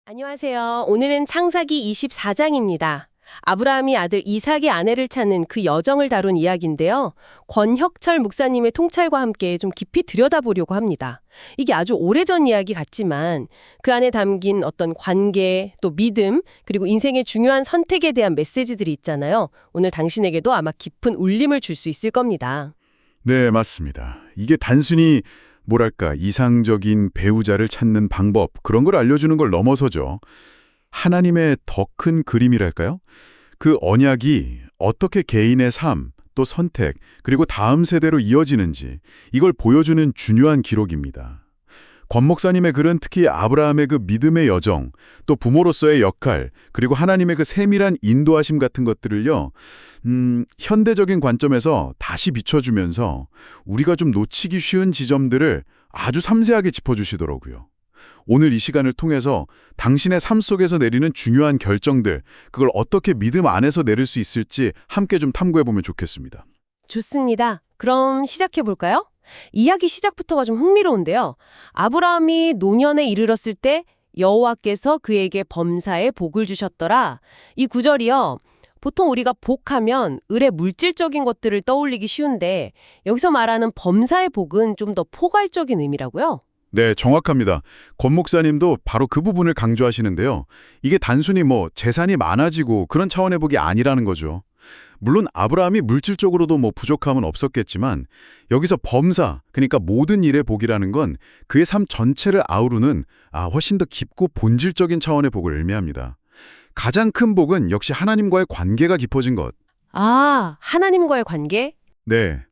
안녕하세요. 오늘은 창세기 24장입니다. 아브라함이 아들 이삭의 아내를 찾는 그 여정을 다룬 이야기인데요. 권혁철 목사님의 통찰과 함께 좀 깊이 들여다보려고 합니다. 이게 아주 오래전 이야기 같지만 그 안에 담긴 어떤 관계, 또 믿음, 그리고 인생의 중요한 선택에 대한 메시지들이 있잖아요. 오늘 당신에게도 아마 깊은 울림을 줄 수 있을 겁니다. 네, 맞습니다. 이게 단순히 뭐랄까 이상적인 배우자를 찾는 방법 그런 걸 알려주는 걸 넘어서죠. 하나님의 더 큰 그림이랄까요? 그 언약이 어떻게 개인의 삶, 또 선택, 그리고 다음 세대로 이어지는지 이걸 보여주는 중요한 기록입니다. 권 목사님의 글은 특히 아브라함의 그 믿음의 여정, 또 부모로서의 역할, 그리고 하나님의 그 세밀한 인도하심 같은 것들을요, 현대적인 관점에서 다시 비춰주면서 우리가 좀 놓치기 쉬운 지점들을 아주 섬세하게 짚어주시더라고요. 오늘 이 시간을 통해서 당신의 삶 속에서 내리는 중요한 결정들, 그걸 어떻게 믿음 안에서 내릴 수 있을지 함께 좀 탐구해보면 좋겠습니다. 좋습니다. 그럼 시작해볼까요? 이야기 시작부터가 좀 흥미로운데요. 아브라함이 노년에 이르렀을 때 여호와께서 그에게 범사에 복을 주셨더라. 이 구절이요. 보통 우리가 복하면 을의 물질적인 것들을 떠올리기 쉬운데 여기서 말하는 범사의 복은 좀 더 포괄적인 의미라고요? 네, 정확합니다. 권 목사님도 바로 그 부분을 강조하시는데요. 이게 단순히 재산이 많아지고 그런 차원의 복이 아니라는 거죠. 물론 아브라함이 물질적으로도 부족함은 없었겠지만 여기서 범사, 그러니까 모든 일의 복이라는 건 그의 삶 전체를 아우르는 훨씬 더 깊고 본질적인 차원의 복을 의미합니다. 가장 큰 복은 역시 하나님과의 관계가 깊어진 것. 하나님과의 관계? 네,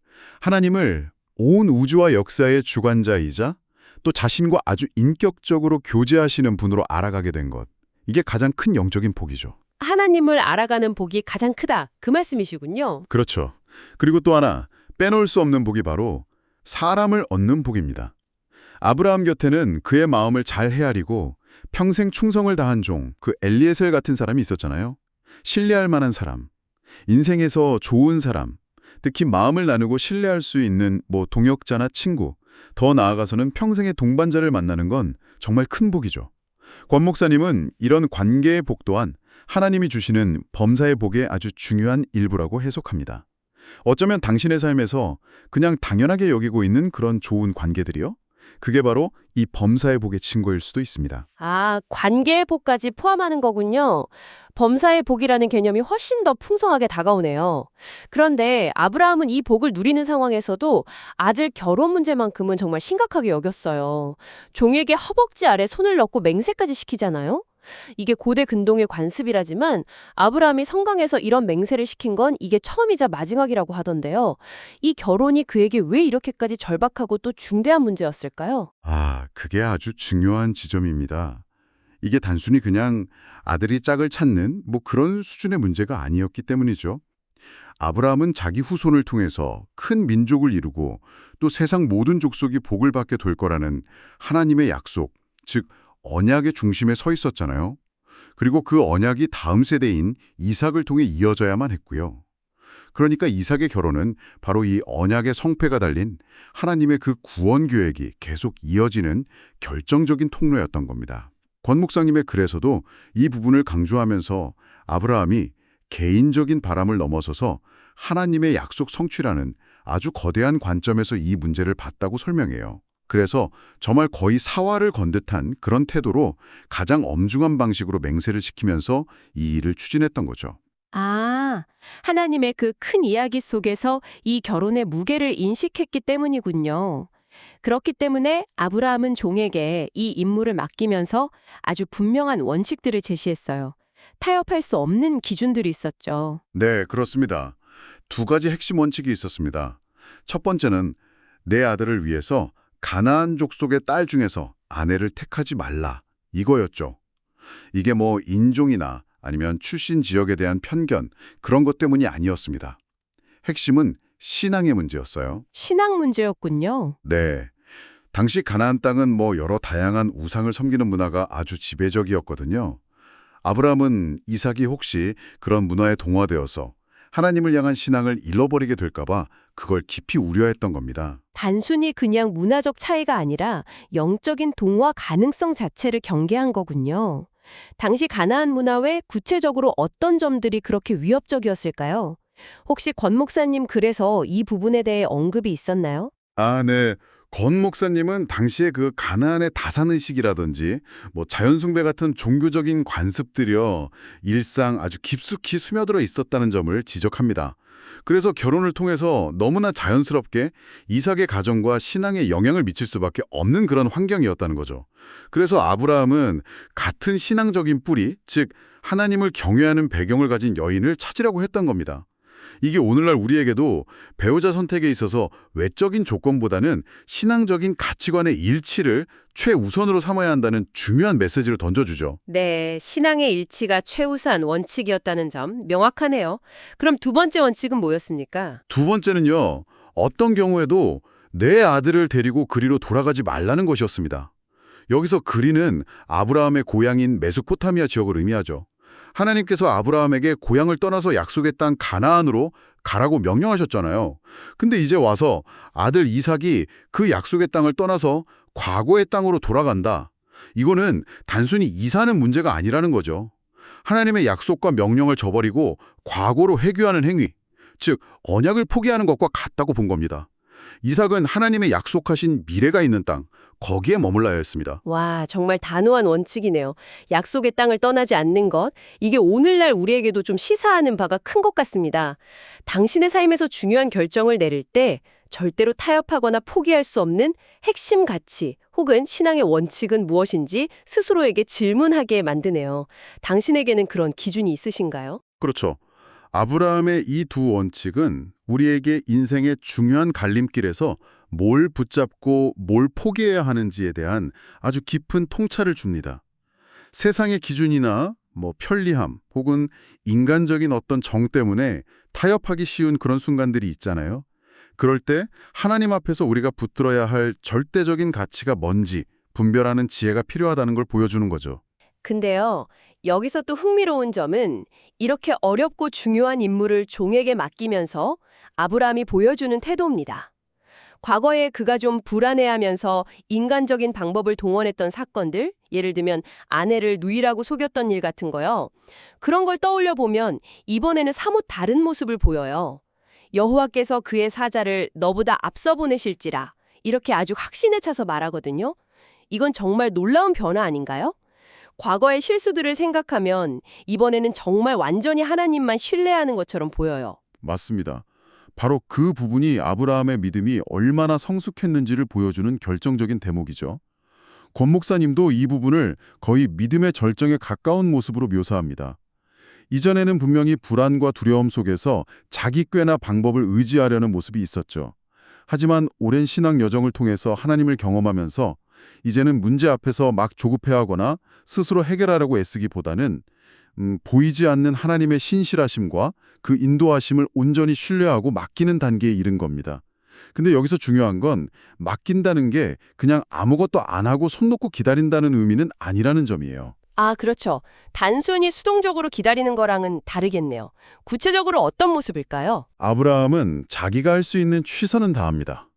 하나님을 온 우주와 역사의 주관자이자 또 자신과 아주 인격적으로 교제하시는 분으로 알아가게 된 것. 이게 가장 큰 영적인 복이죠. 하나님을 알아가는 복이 가장 크다. 그 말씀이시군요. 그렇죠. 그리고 또 하나 빼놓을 수 없는 복이 바로 사람을 얻는 복입니다. 아브라함 곁에는 그의 마음을 잘 헤아리고 평생 충성을 다한 그 엘리에셀 같은 사람이 있었잖아요. 신뢰할 만한 사람, 인생에서 좋은 사람, 특히 마음을 나누고 신뢰할 수 있는 동역자나 친구, 더 나아가서는 평생의 동반자를 만나는 건 정말 큰 복이죠. 권 목사님은 이런 관계의 복 또한 하나님이 주시는 범사의 복의 아주 중요한 일부라고 해석합니다. 어쩌면 당신의 삶에서 그냥 당연하게 여기고 있는 그런 좋은 관계들이요? 그게 바로 이 범사의 복의 증거일 수도 있습니다. 관계의 복까지 포함하는 거군요. 범사의 복이라는 개념이 훨씬 더 풍성하게 다가오네요. 그런데 아브라함은 이 복을 누리는 상황에서도 아들 결혼 문제만큼은 정말 심각하게 여겼어요. 종에게 허벅지 아래 손을 넣고 맹세까지 시키잖아요. 이게 고대 근동의 관습이라지만 아브라함이 성강에서 이런 맹세를 시킨 건 이게 처음이자 마지막이라고 하던데요. 이 결혼이 그에게 왜 이렇게까지 절박하고 또 중대한 문제였을까요? 그게 아주 중요한 지점입니다. 이게 단순히 그냥 아들이 짝을 찾는 그런 수준의 문제가 아니었기 때문이죠. 아브라함은 자기 후손을 통해서 큰 민족을 이루고 또 세상 모든 족속이 복을 받게 될 거라는 하나님의 약속, 즉 언약의 중심에 서 있었잖아요. 그리고 그 언약이 다음 세대인 이삭을 통해 이어져야만 했고요. 그러니까 이삭의 결혼은 바로 이 언약의 성패가 달린 하나님의 그 구원 계획이 계속 이어지는 결정적인 통로였던 겁니다. 권 목사님의 글에서도 이 부분을 강조하면서 아브라함이 개인적인 바람을 넘어서서 하나님의 약속 성취라는 아주 거대한 관점에서 이 문제를 봤다고 설명해요. 그래서 정말 거의 사활을 건 듯한 그런 태도로 가장 엄중한 방식으로 맹세를 시키면서 이 일을 추진했던 거죠. 하나님의 그 큰 이야기 속에서 이 결혼의 무게를 인식했기 때문이군요. 그렇기 때문에 아브라함은 종에게 이 임무를 맡기면서 아주 분명한 원칙들을 제시했어요. 타협할 수 없는 기준들이 있었죠. 네, 그렇습니다. 두 가지 핵심 원칙이 있었습니다. 첫 번째는 내 아들을 위해서 가나안 족속의 딸 중에서 아내를 택하지 말라, 이거였죠. 이게 인종이나 아니면 출신 지역에 대한 편견, 그런 것 때문이 아니었습니다. 핵심은 신앙의 문제였어요. 신앙 문제였군요. 네. 당시 가나안 땅은 여러 다양한 우상을 섬기는 문화가 아주 지배적이었거든요. 아브라함은 이삭이 혹시 그런 문화에 동화되어서 하나님을 향한 신앙을 잃어버리게 될까봐 그걸 깊이 우려했던 겁니다. 단순히 그냥 문화적 차이가 아니라 영적인 동화 가능성 자체를 경계한 거군요. 당시 가나안 문화에 구체적으로 어떤 점들이 그렇게 위협적이었을까요? 혹시 권 목사님 글에서 이 부분에 대해 언급이 있었나요? 네. 권 목사님은 당시에 그 가나안의 다산의식이라든지 뭐 자연숭배 같은 종교적인 관습들이요, 일상 아주 깊숙이 스며들어 있었다는 점을 지적합니다. 그래서 결혼을 통해서 너무나 자연스럽게 이삭의 가정과 신앙에 영향을 미칠 수밖에 없는 그런 환경이었다는 거죠. 그래서 아브라함은 같은 신앙적인 뿌리, 즉 하나님을 경외하는 배경을 가진 여인을 찾으려고 했던 겁니다. 이게 오늘날 우리에게도 배우자 선택에 있어서 외적인 조건보다는 신앙적인 가치관의 일치를 최우선으로 삼아야 한다는 중요한 메시지를 던져주죠. 네, 신앙의 일치가 최우선 원칙이었다는 점 명확하네요. 그럼 두 번째 원칙은 뭐였습니까? 두 번째는요, 어떤 경우에도 내 아들을 데리고 그리로 돌아가지 말라는 것이었습니다. 여기서 그리는 아브라함의 고향인 메소포타미아 지역을 의미하죠. 하나님께서 아브라함에게 고향을 떠나서 약속의 땅 가나안으로 가라고 명령하셨잖아요. 근데 이제 와서 아들 이삭이 그 약속의 땅을 떠나서 과거의 땅으로 돌아간다. 이거는 단순히 이사는 문제가 아니라는 거죠. 하나님의 약속과 명령을 저버리고 과거로 회귀하는 행위, 즉 언약을 포기하는 것과 같다고 본 겁니다. 이삭은 하나님의 약속하신 미래가 있는 땅, 거기에 머물러야 했습니다. 와, 정말 단호한 원칙이네요. 약속의 땅을 떠나지 않는 것, 이게 오늘날 우리에게도 좀 시사하는 바가 큰 것 같습니다. 당신의 삶에서 중요한 결정을 내릴 때 절대로 타협하거나 포기할 수 없는 핵심 가치 혹은 신앙의 원칙은 무엇인지 스스로에게 질문하게 만드네요. 당신에게는 그런 기준이 있으신가요? 그렇죠. 아브라함의 이 두 원칙은 우리에게 인생의 중요한 갈림길에서 뭘 붙잡고 뭘 포기해야 하는지에 대한 아주 깊은 통찰을 줍니다. 세상의 기준이나 편리함 혹은 인간적인 어떤 정 때문에 타협하기 쉬운 그런 순간들이 있잖아요. 그럴 때 하나님 앞에서 우리가 붙들어야 할 절대적인 가치가 뭔지 분별하는 지혜가 필요하다는 걸 보여주는 거죠. 근데요, 여기서 또 흥미로운 점은 이렇게 어렵고 중요한 임무를 종에게 맡기면서 아브라함이 보여주는 태도입니다. 과거에 그가 좀 불안해하면서 인간적인 방법을 동원했던 사건들, 예를 들면 아내를 누이라고 속였던 일 같은 거요. 그런 걸 떠올려 보면 이번에는 사뭇 다른 모습을 보여요. 여호와께서 그의 사자를 너보다 앞서 보내실지라 이렇게 아주 확신에 차서 말하거든요. 이건 정말 놀라운 변화 아닌가요? 과거의 실수들을 생각하면 이번에는 정말 완전히 하나님만 신뢰하는 것처럼 보여요. 맞습니다. 바로 그 부분이 아브라함의 믿음이 얼마나 성숙했는지를 보여주는 결정적인 대목이죠. 권 목사님도 이 부분을 거의 믿음의 절정에 가까운 모습으로 묘사합니다. 이전에는 분명히 불안과 두려움 속에서 자기 꾀나 방법을 의지하려는 모습이 있었죠. 하지만 오랜 신앙 여정을 통해서 하나님을 경험하면서 이제는 문제 앞에서 막 조급해하거나 스스로 해결하려고 애쓰기보다는 보이지 않는 하나님의 신실하심과 그 인도하심을 온전히 신뢰하고 맡기는 단계에 이른 겁니다. 근데 여기서 중요한 건 맡긴다는 게 그냥 아무것도 안 하고 손 놓고 기다린다는 의미는 아니라는 점이에요. 아, 그렇죠. 단순히 수동적으로 기다리는 거랑은 다르겠네요. 구체적으로 어떤 모습일까요? 아브라함은 자기가 할 수 있는 최선은 다합니다.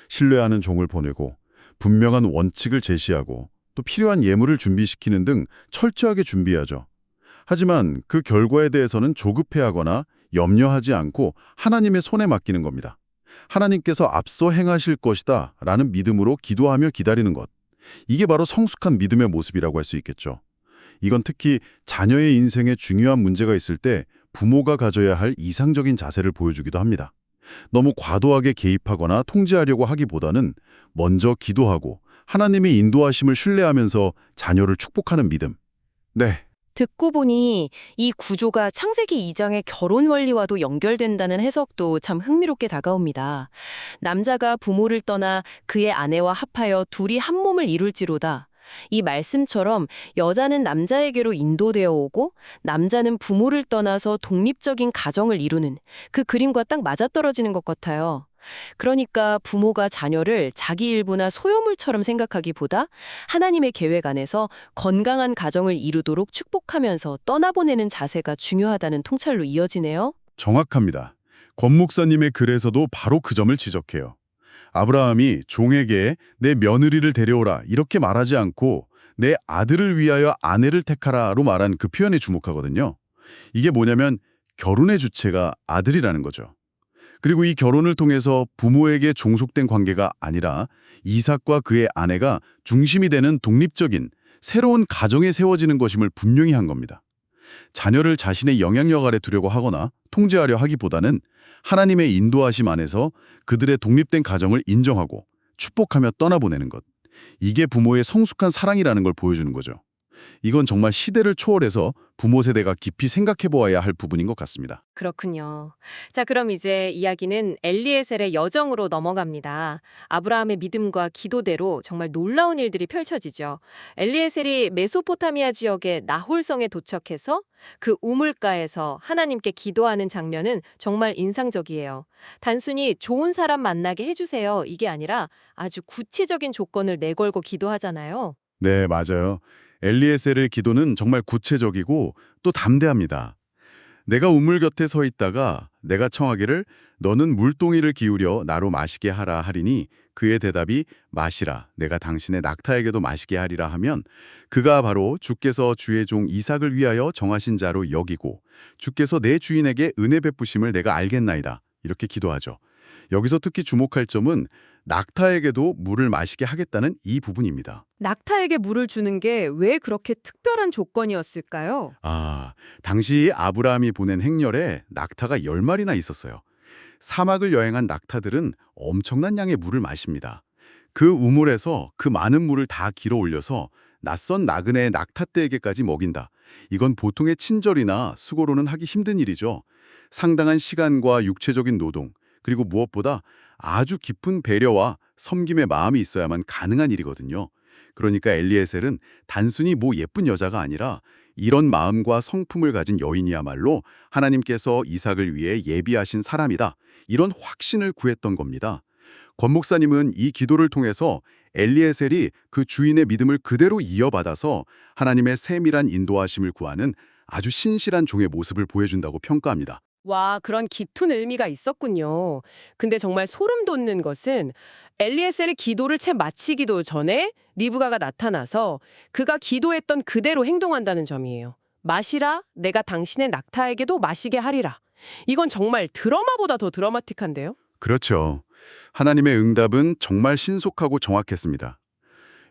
신뢰하는 종을 보내고 분명한 원칙을 제시하고 또 필요한 예물을 준비시키는 등 철저하게 준비하죠. 하지만 그 결과에 대해서는 조급해하거나 염려하지 않고 하나님의 손에 맡기는 겁니다. 하나님께서 앞서 행하실 것이다 라는 믿음으로 기도하며 기다리는 것. 이게 바로 성숙한 믿음의 모습이라고 할 수 있겠죠. 이건 특히 자녀의 인생에 중요한 문제가 있을 때 부모가 가져야 할 이상적인 자세를 보여주기도 합니다. 너무 과도하게 개입하거나 통제하려고 하기보다는 먼저 기도하고 하나님의 인도하심을 신뢰하면서 자녀를 축복하는 믿음. 네. 듣고 보니 이 구조가 창세기 2장의 결혼 원리와도 연결된다는 해석도 참 흥미롭게 다가옵니다. 남자가 부모를 떠나 그의 아내와 합하여 둘이 한 몸을 이룰지로다. 이 말씀처럼 여자는 남자에게로 인도되어 오고 남자는 부모를 떠나서 독립적인 가정을 이루는 그 그림과 딱 맞아떨어지는 것 같아요. 그러니까 부모가 자녀를 자기 일부나 소유물처럼 생각하기보다 하나님의 계획 안에서 건강한 가정을 이루도록 축복하면서 떠나보내는 자세가 중요하다는 통찰로 이어지네요. 정확합니다. 권 목사님의 글에서도 바로 그 점을 지적해요. 아브라함이 종에게 내 며느리를 데려오라 이렇게 말하지 않고 내 아들을 위하여 아내를 택하라로 말한 그 표현에 주목하거든요. 이게 뭐냐면 결혼의 주체가 아들이라는 거죠. 그리고 이 결혼을 통해서 부모에게 종속된 관계가 아니라 이삭과 그의 아내가 중심이 되는 독립적인 새로운 가정이 세워지는 것임을 분명히 한 겁니다. 자녀를 자신의 영향력 아래 두려고 하거나 통제하려 하기보다는 하나님의 인도하심 안에서 그들의 독립된 가정을 인정하고 축복하며 떠나보내는 것. 이게 부모의 성숙한 사랑이라는 걸 보여주는 거죠. 이건 정말 시대를 초월해서 부모 세대가 깊이 생각해 보아야 할 부분인 것 같습니다. 그렇군요. 자, 그럼 이제 이야기는 엘리에셀의 여정으로 넘어갑니다. 아브라함의 믿음과 기도대로 정말 놀라운 일들이 펼쳐지죠. 엘리에셀이 메소포타미아 지역의 나홀성에 도착해서 그 우물가에서 하나님께 기도하는 장면은 정말 인상적이에요. 단순히 좋은 사람 만나게 해주세요, 이게 아니라 아주 구체적인 조건을 내걸고 기도하잖아요. 네, 맞아요. 엘리에셀의 기도는 정말 구체적이고 또 담대합니다. 내가 우물 곁에 서 있다가 내가 청하기를 너는 물동이를 기울여 나로 마시게 하라 하리니 그의 대답이 마시라 내가 당신의 낙타에게도 마시게 하리라 하면 그가 바로 주께서 주의 종 이삭을 위하여 정하신 자로 여기고 주께서 내 주인에게 은혜 베푸심을 내가 알겠나이다. 이렇게 기도하죠. 여기서 특히 주목할 점은 낙타에게도 물을 마시게 하겠다는 이 부분입니다. 낙타에게 물을 주는 게 왜 그렇게 특별한 조건이었을까요? 당시 아브라함이 보낸 행렬에 낙타가 10마리나 있었어요. 사막을 여행한 낙타들은 엄청난 양의 물을 마십니다. 그 우물에서 그 많은 물을 다 길어 올려서 낯선 나그네의 낙타떼에게까지 먹인다. 이건 보통의 친절이나 수고로는 하기 힘든 일이죠. 상당한 시간과 육체적인 노동, 그리고 무엇보다 아주 깊은 배려와 섬김의 마음이 있어야만 가능한 일이거든요. 그러니까 엘리에셀은 단순히 예쁜 여자가 아니라 이런 마음과 성품을 가진 여인이야말로 하나님께서 이삭을 위해 예비하신 사람이다. 이런 확신을 구했던 겁니다. 권 목사님은 이 기도를 통해서 엘리에셀이 그 주인의 믿음을 그대로 이어받아서 하나님의 세밀한 인도하심을 구하는 아주 신실한 종의 모습을 보여준다고 평가합니다. 와, 그런 깊은 의미가 있었군요. 근데 정말 소름 돋는 것은 엘리에셀이 기도를 채 마치기도 전에 리브가가 나타나서 그가 기도했던 그대로 행동한다는 점이에요. 마시라, 내가 당신의 낙타에게도 마시게 하리라. 이건 정말 드라마보다 더 드라마틱한데요? 그렇죠. 하나님의 응답은 정말 신속하고 정확했습니다.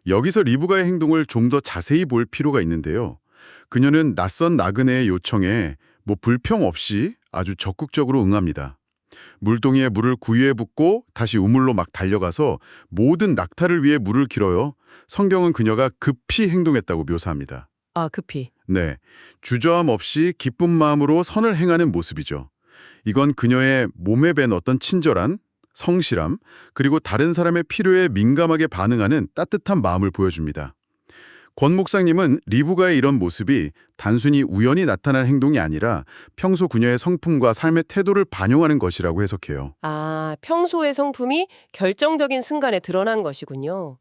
여기서 리브가의 행동을 좀 더 자세히 볼 필요가 있는데요. 그녀는 낯선 나그네의 요청에 불평 없이 아주 적극적으로 응합니다. 물동이에 물을 구유에 붓고 다시 우물로 막 달려가서 모든 낙타를 위해 물을 길어요. 성경은 그녀가 급히 행동했다고 묘사합니다. 급히. 네, 주저함 없이 기쁜 마음으로 선을 행하는 모습이죠. 이건 그녀의 몸에 밴 어떤 친절한, 성실함, 그리고 다른 사람의 필요에 민감하게 반응하는 따뜻한 마음을 보여줍니다. 권 목사님은 리브가의 이런 모습이 단순히 우연히 나타난 행동이 아니라 평소 그녀의 성품과 삶의 태도를 반영하는 것이라고 해석해요. 평소의 성품이 결정적인 순간에 드러난 것이군요.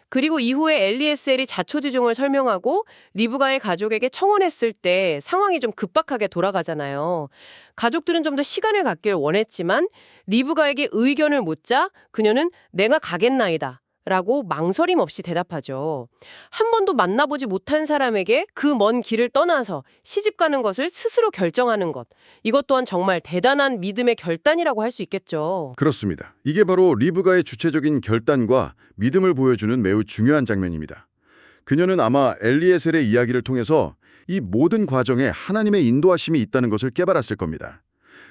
그리고 이후에 엘리에셀이 자초지종을 설명하고 리브가의 가족에게 청혼했을 때 상황이 좀 급박하게 돌아가잖아요. 가족들은 좀 더 시간을 갖길 원했지만 리브가에게 의견을 묻자 그녀는 내가 가겠나이다. 라고 망설임 없이 대답하죠. 한 번도 만나보지 못한 사람에게 그 먼 길을 떠나서 시집가는 것을 스스로 결정하는 것. 이것 또한 정말 대단한 믿음의 결단이라고 할 수 있겠죠. 그렇습니다. 이게 바로 리브가의 주체적인 결단과 믿음을 보여주는 매우 중요한 장면입니다. 그녀는 아마 엘리에셀의 이야기를 통해서 이 모든 과정에 하나님의 인도하심이 있다는 것을 깨달았을 겁니다.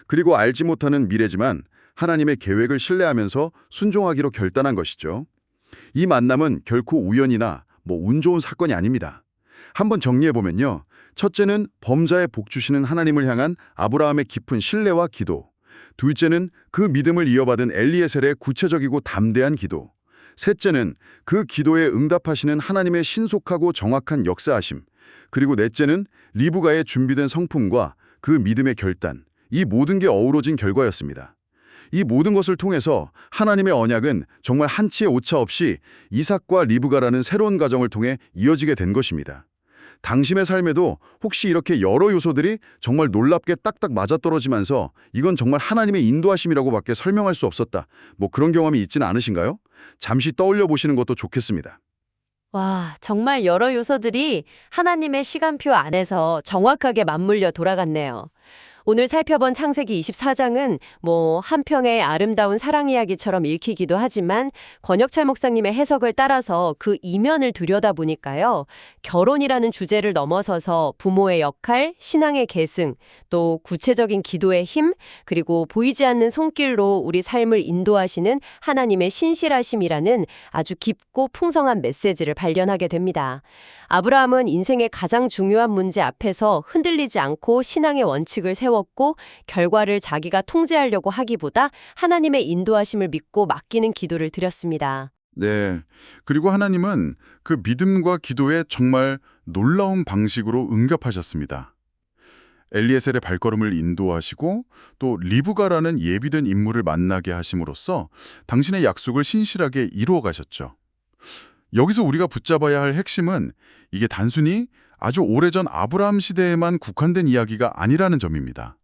그리고 알지 못하는 미래지만 하나님의 계획을 신뢰하면서 순종하기로 결단한 것이죠. 이 만남은 결코 우연이나 운 좋은 사건이 아닙니다. 한번 정리해보면요. 첫째는 범자의 복 주시는 하나님을 향한 아브라함의 깊은 신뢰와 기도. 둘째는 그 믿음을 이어받은 엘리에셀의 구체적이고 담대한 기도. 셋째는 그 기도에 응답하시는 하나님의 신속하고 정확한 역사하심. 그리고 넷째는 리브가의 준비된 성품과 그 믿음의 결단. 이 모든 게 어우러진 결과였습니다. 이 모든 것을 통해서 하나님의 언약은 정말 한치의 오차 없이 이삭과 리브가라는 새로운 가정을 통해 이어지게 된 것입니다. 당신의 삶에도 혹시 이렇게 여러 요소들이 정말 놀랍게 딱딱 맞아떨어지면서 이건 정말 하나님의 인도하심이라고밖에 설명할 수 없었다. 뭐 그런 경험이 있지는 않으신가요? 잠시 떠올려 보시는 것도 좋겠습니다. 와, 정말 여러 요소들이 하나님의 시간표 안에서 정확하게 맞물려 돌아갔네요. 오늘 살펴본 창세기 24장은 한편의 아름다운 사랑 이야기처럼 읽히기도 하지만 권혁철 목사님의 해석을 따라서 그 이면을 들여다보니까요. 결혼이라는 주제를 넘어서서 부모의 역할, 신앙의 계승, 또 구체적인 기도의 힘, 그리고 보이지 않는 손길로 우리 삶을 인도하시는 하나님의 신실하심이라는 아주 깊고 풍성한 메시지를 발견하게 됩니다. 아브라함은 인생의 가장 중요한 문제 앞에서 흔들리지 않고 신앙의 원칙을 세웠고 결과를 자기가 통제하려고 하기보다 하나님의 인도하심을 믿고 맡기는 기도를 드렸습니다. 네. 그리고 하나님은 그 믿음과 기도에 정말 놀라운 방식으로 응답하셨습니다. 엘리에셀의 발걸음을 인도하시고 또 리브가라는 예비된 인물을 만나게 하심으로써 당신의 약속을 신실하게 이루어 가셨죠. 여기서 우리가 붙잡아야 할 핵심은 이게 단순히 아주 오래전 아브라함 시대에만 국한된 이야기가 아니라는 점입니다.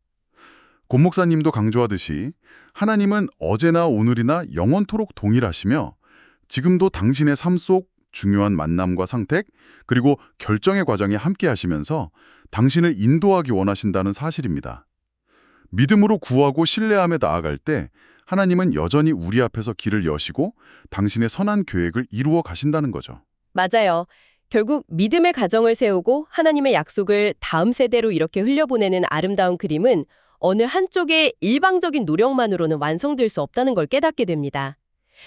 권 목사님도 강조하듯이 하나님은 어제나 오늘이나 영원토록 동일하시며 지금도 당신의 삶 속 중요한 만남과 상택 그리고 결정의 과정에 함께 하시면서 당신을 인도하기 원하신다는 사실입니다. 믿음으로 구하고 신뢰함에 나아갈 때 하나님은 여전히 우리 앞에서 길을 여시고 당신의 선한 계획을 이루어 가신다는 거죠. 맞아요. 결국 믿음의 가정을 세우고 하나님의 약속을 다음 세대로 이렇게 흘려보내는 아름다운 그림은 어느 한쪽의 일방적인 노력만으로는 완성될 수 없다는 걸 깨닫게 됩니다.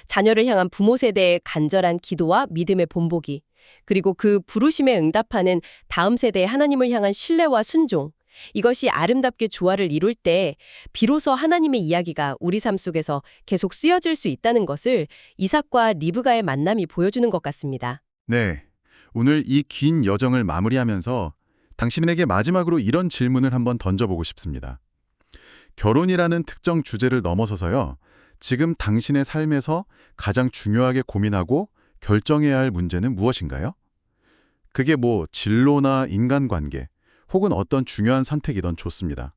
자녀를 향한 부모 세대의 간절한 기도와 믿음의 본보기, 그리고 그 부르심에 응답하는 다음 세대의 하나님을 향한 신뢰와 순종, 이것이 아름답게 조화를 이룰 때 비로소 하나님의 이야기가 우리 삶 속에서 계속 쓰여질 수 있다는 것을 이삭과 리브가의 만남이 보여주는 것 같습니다. 네, 오늘 이 긴 여정을 마무리하면서 당신에게 마지막으로 이런 질문을 한번 던져보고 싶습니다. 결혼이라는 특정 주제를 넘어서서요, 지금 당신의 삶에서 가장 중요하게 고민하고 결정해야 할 문제는 무엇인가요? 그게 진로나 인간관계, 혹은 어떤 중요한 선택이든 좋습니다.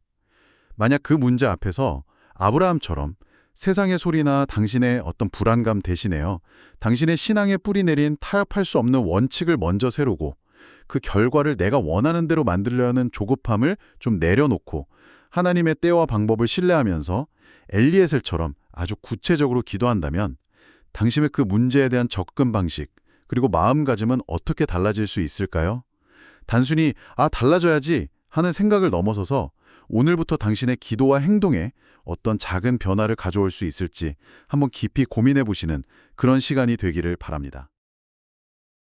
만약 그 문제 앞에서 아브라함처럼 세상의 소리나 당신의 어떤 불안감 대신에요, 당신의 신앙에 뿌리 내린 타협할 수 없는 원칙을 먼저 세우고 그 결과를 내가 원하는 대로 만들려는 조급함을 좀 내려놓고 하나님의 때와 방법을 신뢰하면서 엘리에셀처럼 아주 구체적으로 기도한다면 당신의 그 문제에 대한 접근 방식 그리고 마음가짐은 어떻게 달라질 수 있을까요? 단순히 달라져야지 하는 생각을 넘어서서 오늘부터 당신의 기도와 행동에 어떤 작은 변화를 가져올 수 있을지 한번 깊이 고민해 보시는 그런 시간이 되기를 바랍니다.